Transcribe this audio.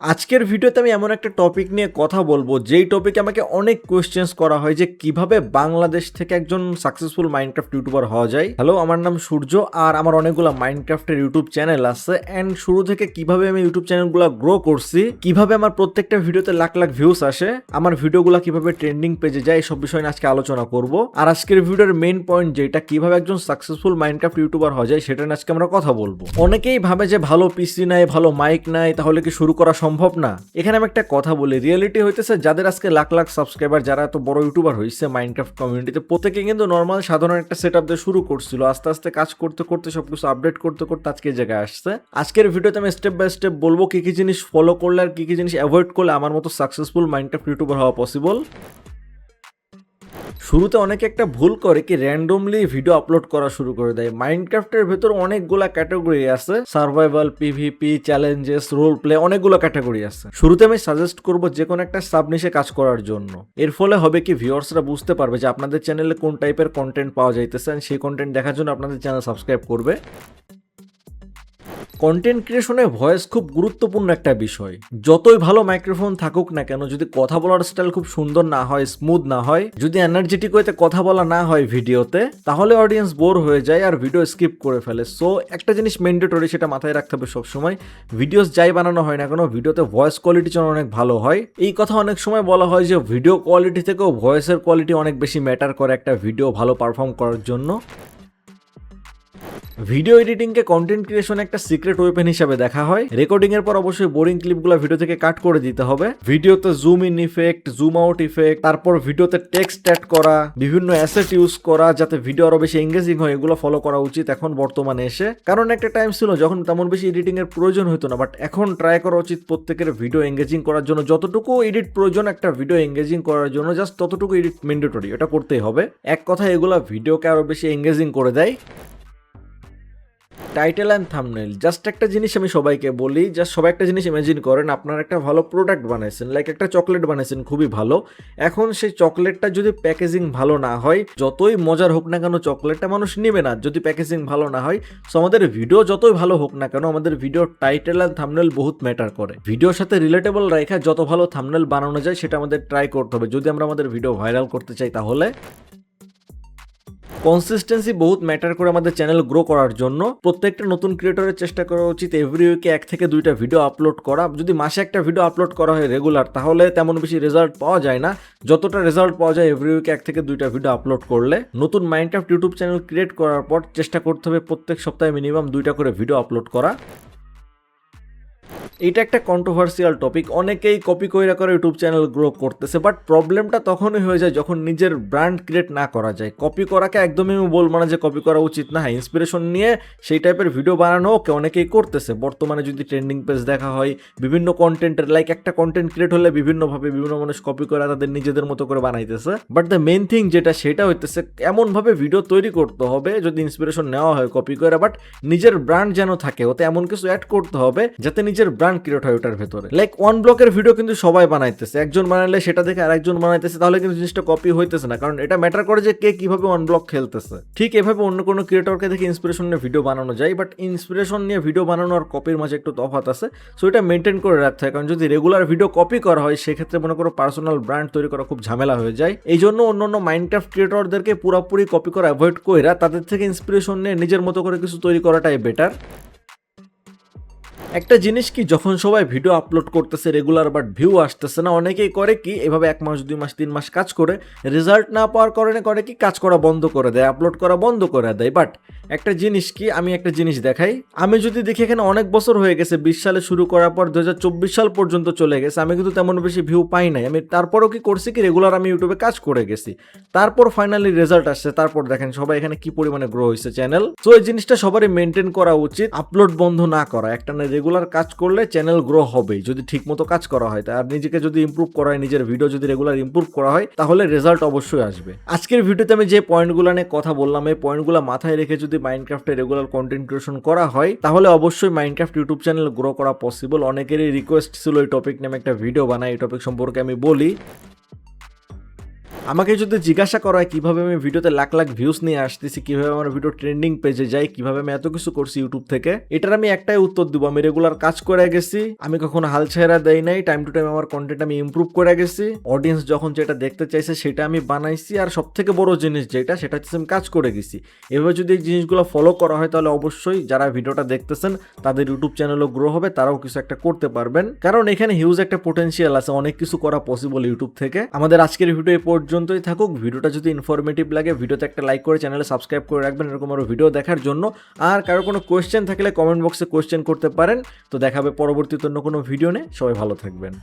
আজকের ভিডিওতে আমি এমন একটা টপিক নিয়ে কথা বলবো যেই টপিকে আমাকে অনেক কোয়েশ্চেন্স করা হয় যে কিভাবে বাংলাদেশ থেকে একজন সাকসেসফুল মাইনক্রাফট ইউটিউবার হওয়া যায়। হ্যালো, আমার নাম সূর্য আর আমার অনেকগুলো মাইনক্রাফটের ইউটিউব চ্যানেল আছে এন্ড শুরু থেকে কিভাবে আমি ইউটিউব চ্যানেলগুলো গ্রো করছি, কিভাবে আমার প্রত্যেকটা ভিডিওতে লাখ লাখ ভিউস আসে, আমার ভিডিওগুলো কিভাবে ট্রেন্ডিং পেজে যায়, সব বিষয় নিয়ে আজকে আলোচনা করব। আর আজকের ভিডিওর মেইন পয়েন্ট যেটা কিভাবে একজন সাকসেসফুল মাইনক্রাফট ইউটিউবার হওয়া যায় সেটা নিয়ে আজকে আমরা কথা বলবো। অনেকেই ভাবে যে ভালো পিসি নাই, ভালো মাইক নাই, তাহলে কি শুরু করা সম্ভব না। এখানে আমি একটা কথা বলি, রিয়েলিটি হইতেছে যাদের আজকে লাখ লাখ সাবস্ক্রাইবার, যারা এত বড় ইউটিউবার হয়েছে মাইনক্রাফট কমিউনিটিতে, প্রত্যেকে কিন্তু নর্মাল সাধারণ একটা সেটআপ দিয়ে শুরু করছিল, আস্তে আস্তে কাজ করতে করতে সবকিছু আপডেট করতে করতে আজকে এই জায়গায় আসছে। আজকের ভিডিওতে আমি স্টেপ বাই স্টেপ বলবো কি কি জিনিস ফলো করলে আর কি কি জিনিস অ্যাভয়েড করলে আমার মতো সাকসেসফুল মাইনক্রাফট ইউটিউবার হওয়া পসিবল। শুরুতে অনেকে একটা ভুল করে কি র্যান্ডমলি ভিডিও আপলোড করা শুরু করে দেয়। মাইনক্রাফটের ভেতর অনেকগুলা ক্যাটাগরি আছে, survival, PvP, challenges, role play, অনেকগুলো ক্যাটাগরি আছে। শুরুতে আমি সাজেস্ট করব যে কোনো একটা সাবনিশে কাজ করার জন্য। এর ফলে হবে কি ভিউয়ার্সরা বুঝতে পারবে যে আপনাদের চ্যানেলে কোন টাইপের কন্টেন্ট পাওয়া যাইতেছে, সেই কন্টেন্ট দেখার জন্য আপনাদের চ্যানেল সাবস্ক্রাইব করবে। কন্টেন্ট ক্রিয়েশনে ভয়েস খুব গুরুত্বপূর্ণ একটা বিষয়। যতই ভালো মাইক্রোফোন থাকুক না কেন, যদি কথা বলার স্টাইল খুব সুন্দর না হয়, স্মুথ না হয়, যদি এনার্জেটিক ওয়েতে কথা বলা না হয় ভিডিওতে, তাহলে অডিয়েন্স বোর হয়ে যায় আর ভিডিও স্কিপ করে ফেলে। সো একটা জিনিস ম্যান্ডেটরি, সেটা মাথায় রাখতে হবে সবসময়। ভিডিওস যাই বানানো হয় না কেন, ভিডিওতে ভয়েস কোয়ালিটি যেন অনেক ভালো হয়। এই কথা অনেক সময় বলা হয় যে ভিডিও কোয়ালিটি থেকেও ভয়েসের কোয়ালিটি অনেক বেশি ম্যাটার করে একটা ভিডিও ভালো পারফর্ম করার জন্য। ভিডিও এডিটিংকে কন্টেন্ট ক্রিয়েশনে একটা সিক্রেট ওয়েপেন হিসেবে দেখা হয়। রেকর্ডিং এর পর অবশ্যই বোরিং ক্লিপগুলো ভিডিও থেকে কাট করে দিতে হবে। ভিডিওতে zoom in effect, zoom out effect, তারপর ভিডিওতে টেক্সট অ্যাড করা, বিভিন্ন অ্যাসেট ইউজ করা যাতে ভিডিও আরো বেশি এঙ্গেজিং হয়, এগুলো ফলো করা উচিত এখন বর্তমানে এসে। কারণ একটা টাইম ছিল যখন তেমন বেশি এডিটিং এর প্রয়োজন হতো না, বাট এখন ট্রাই করা উচিত প্রত্যেকের ভিডিও এঙ্গেজিং করার জন্য যতটুকু এডিট প্রয়োজন একটা ভিডিও এঙ্গেজিং করার জন্য, জাস্ট ততটুকু এডিট ম্যান্ডেটরি, এটা করতেই হবে। এক কথা এগুলা ভিডিওকে আরো বেশি এঙ্গেজিং করে দেয়। টাইটেল অ্যান্ড থাম্বনেইল, জাস্ট একটা জিনিস আমি সবাইকে বলি, জাস্ট সবাই একটা জিনিস ইমাজিন করেন, আপনার একটা ভালো প্রোডাক্ট বানাইছেন, লাইক একটা চকলেট বানাইছেন খুবই ভালো। এখন সেই চকলেটটা যদি প্যাকেজিং ভালো না হয়, যতই মজার হোক না কেন চকলেটটা মানুষ নেবে না যদি প্যাকেজিং ভালো না হয়। সো আমাদের ভিডিও যতই ভালো হোক না কেন, আমাদের ভিডিও টাইটেল অ্যান্ড থাম্বনেইল বহুত ম্যাটার করে। ভিডিওর সাথে রিলেটেবল রাখা যত ভালো থাম্বনেইল বানানো যায় সেটা আমাদের ট্রাই করতে হবে যদি আমরা আমাদের ভিডিও ভাইরাল করতে চাই। তাহলে কনসিস্টেন্সি বহুত ম্যাটার করে আমাদের চ্যানেল গ্রো করার জন্য। প্রত্যেকটা নতুন ক্রিয়েটরের চেষ্টা করা উচিত এভরি উইকে 1 থেকে 2টা ভিডিও আপলোড করা। যদি মাসে একটা ভিডিও আপলোড করা হয় রেগুলার, তাহলে তেমন বেশি রেজাল্ট পাওয়া যায় না। যতটা রেজাল্ট পাওয়া যায় এভরি উইকে 1 থেকে 2টা ভিডিও আপলোড করলে। নতুন মাইনক্রাফট ইউটিউব চ্যানেল ক্রিয়েট করার পর চেষ্টা করতে হবে প্রত্যেক সপ্তাহে মিনিমাম 2টা করে ভিডিও আপলোড করা। এটা একটা কন্ট্রোভার্সিয়াল টপিক, অনেকেই কপি কইরা করে ইউটিউব চ্যানেল গ্রো করতেছে, বাট প্রবলেমটা তখনই হয়ে যায় যখন নিজের ব্র্যান্ড ক্রিয়েট না করা যায়। কপি করাকে একদমই আমি বলবো না যে কপি করা উচিত না, হ্যাঁ ইন্সপিরেশন নিয়ে সেই টাইপের ভিডিও বানানো ওকে, অনেকেই করতেছে। বর্তমানে যদি ট্রেন্ডিং পেজ দেখা হয়, বিভিন্ন কন্টেন্টের, লাইক একটা কন্টেন্ট ক্রিয়েট হলে বিভিন্নভাবে বিভিন্ন মানুষ কপি করে তাদের নিজেদের মতো করে বানাইতেছে। বাট দ্য মেইন থিং যেটা, সেটা হইতেছে এমনভাবে ভিডিও তৈরি করতে হবে যদি ইন্সপিরেশন নেওয়া হয় কপি করে, বাট নিজের ব্র্যান্ড যেন থাকে, ওতে এমন কিছু অ্যাড করতে হবে যাতে নিজের ব্র্যান্ড ক্রিয়েট হয় ওটার ভেতরে। লাইক ওয়ান ব্লকের ভিডিও কিন্তু সবাই বানাইতেছে, একজন বানাইলে সেটা দেখে আরেকজন বানাইতেছে, তাহলে কিন্তু জিনিসটা কপি হইতেছে না, কারণ এটা ম্যাটার করে যে কে কিভাবে ওয়ান ব্লক খেলতেছে। ঠিক এভাবে অন্য কোনো ক্রিয়েটরকে দেখে ইন্সপিরেশন নিয়ে ভিডিও বানানো যায়, বাট ইন্সপিরেশন নিয়ে ভিডিও বানানো আর কপির মাঝে একটু তফাৎ আছে। সো এটা মেনটেন করে রাখতে হয়, কারণ যদি রেগুলার ভিডিও কপি করা হয় সেক্ষেত্রে মনে করো পার্সোনাল ব্র্যান্ড তৈরি করা খুব ঝামেলা হয়ে যায়। এই জন্য অন্য মাইনক্রাফট ক্রিয়েটরদেরকে পুরোপুরি কপি করা অ্যাভয়েড কইরা তাদের থেকে ইন্সপিরেশন নিয়ে নিজের মতো করে কিছু তৈরি করাটাই বেটার। একটা জিনিস কি, যখন সবাই ভিডিও আপলোড করতেছে রেগুলার বাট ভিউ আসতেছে না, অনেকেই করে কি এভাবে 1 মাস 2 মাস 3 মাস কাজ করে রেজাল্ট না পাওয়ার কারণে করে কি কাজ করা বন্ধ করে দেয়, আপলোড করা বন্ধ করে দেয়। বাট একটা জিনিস কি, আমি একটা জিনিস দেখাই, আমি যদি দেখি এখানে অনেক বছর হয়ে গেছে, 20 সালে শুরু করার পর 2024 সাল পর্যন্ত চলে গেছে, আমি কিন্তু তেমন বেশি ভিউ পাই নাই। আমি তারপরও কি করছি কি রেগুলার আমি ইউটিউবে কাজ করে গেছি, তারপর ফাইনালি রেজাল্ট আসছে, তারপর দেখেন সবাই এখানে কি পরিমাণে গ্রো হয়েছে চ্যানেল। তো এই জিনিসটা সবারই মেনটেন করা উচিত, আপলোড বন্ধ না করা। একটা না রেগুলার কাজ করলে চ্যানেল গ্রো হবে যদি ঠিক মতো কাজ করা হয়, আর নিজেকে যদি ইমপ্রুভ করা হয়, নিজের ভিডিও যদি রেগুলার ইমপ্রুভ করা হয়, তাহলে রেজাল্ট অবশ্যই আসবে। আজকের ভিডিওতে আমি যে পয়েন্টগুলো নিয়ে কথা বললাম, এই পয়েন্টগুলো মাথায় রেখে যদি মাইনক্রাফটে রেগুলার কন্টেন্ট ক্রিয়েশন করা হয়, তাহলে অবশ্যই মাইনক্রাফট ইউটিউব চ্যানেল গ্রো করা পসিবল। অনেকেরই রিকোয়েস্ট ছিল এই টপিক নিয়ে একটা ভিডিও বানাই, এই টপিক সম্পর্কে আমি বলি। আমাকে যদি জিজ্ঞাসা করা হয় কিভাবে আমি ভিডিওতে লাখ লাখ ভিউজ নিয়ে আসতেছি, কিভাবে আমার ভিডিও ট্রেন্ডিং পেজে যায়, কিভাবে আমি এত কিছু করছি ইউটিউব থেকে, এটার আমি একটাই উত্তর দিব, আমি রেগুলার কাজ করে গেছি, আমি কখনো হাল ছেড়া দেই নাই, টাইম টু টাইম আমার কন্টেন্ট আমি ইমপ্রুভ করে গেছি, অডিয়েন্স যখন যেটা দেখতে চাইছে সেটা আমি বানাইছি, আর সব থেকে বড় জিনিস যেটা সেটা হচ্ছে আমি কাজ করে গেছি। এভাবে যদি এই জিনিসগুলো ফলো করা হয় তাহলে অবশ্যই যারা ভিডিওটা দেখতেছেন তাদের ইউটিউব চ্যানেলও গ্রো হবে, তারাও কিছু একটা করতে পারবেন, কারণ এখানে হিউজ একটা পোটেনশিয়াল আছে, অনেক কিছু করা পসিবল ইউটিউব থেকে। আমাদের আজকের ভিডিও এই পর্যন্তই থাকুক। ভিডিওটা যদি ইনফরমেটিভ লাগে ভিডিওতে একটা লাইক করে চ্যানেলে সাবস্ক্রাইব করে রাখবেন এরকম আরো ভিডিও দেখার জন্য। আর কারো কোনো কোয়েশ্চেন থাকলে কমেন্ট বক্সে কোয়েশ্চেন করতে পারেন। তো দেখাবে পরবর্তীতে অন্য কোনো ভিডিও নিয়ে। সবাই ভালো থাকবেন।